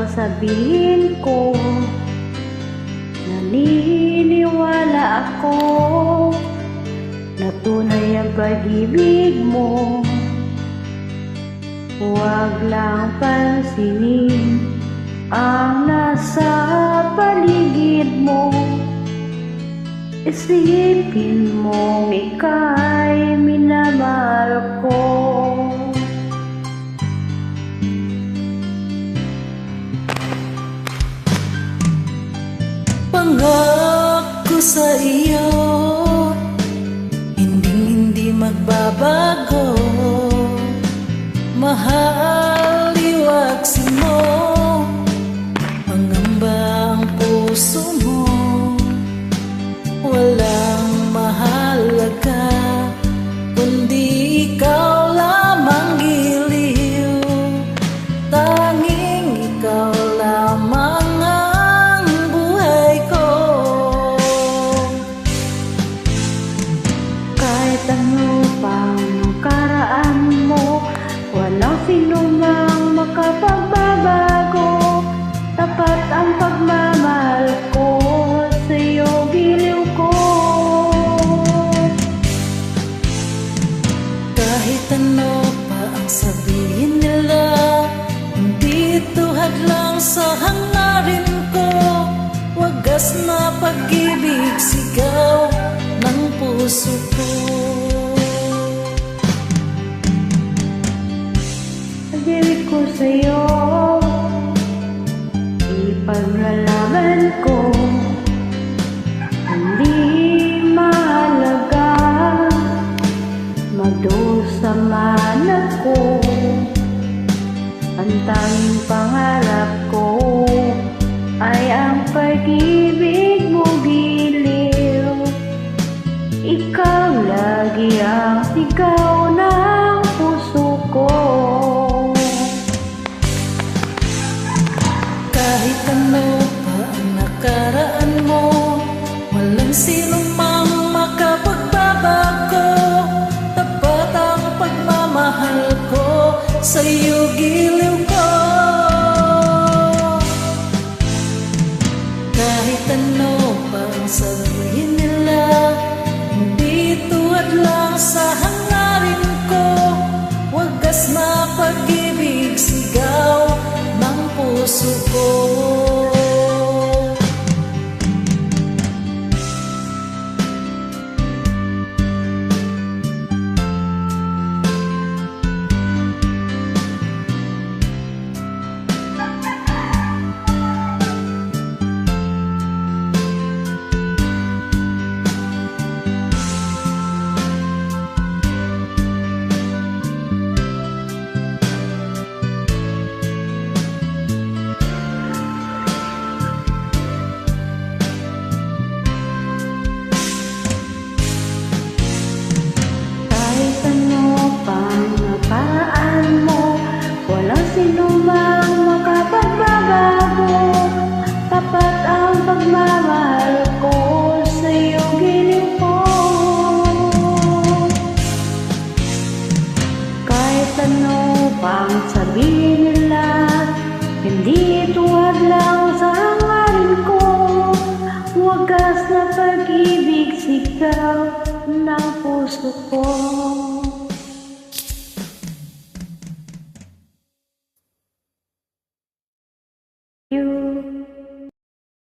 sabihin ko, naniniwala ako na tunay ang pag-ibig mo. Huwag lang pansinin ang nasa paligid mo. Isipin mong ika'y minamahal ko. Pangako sa iyo, hindi magbabago. Mahal, iwagsin mo, pangamba ang puso mo. Walang mahalaga kundi ikaw lamang, giliw. Tanging ikaw lamang ang buhay ko. Kahit ano pang nakaraan mo, walang sinumang makapagbabago. Tapat ang pagmamahal ko sa'yo, giliw ko. Kahit ano pa ang sabihin nila, hindi ito hadlang sa hangarin ko. Wagas na pag-ibig, sigaw ng puso ko. Pag-ibig ko sa'yo, ipaglalaban ko. Hindi mahalaga magdusa man ako. Ang tanging pangarap ko ay ang pag-ibig mo, giliw. Ikaw lagi ang sigaw ng puso ko. Kahit ano pa ang nakaraan mo, walang sinumang makapagbabago. Tapat ang pagmamahal ko sa'yo, giliw ko. Kahit ano pa ang sabihin nila, hindi tuwad lang sa hangarin ko. Wagas na pag-ibig, sigaw ng puso ko. Sinumang makapagbabago. Tapat ang pagmamahal ko sa'yo, giliw ko. Kahit ano pang sabihin nila, hindi tuwad lang sa hangarin ko. Wagas na pag-ibig, sigaw ng puso ko.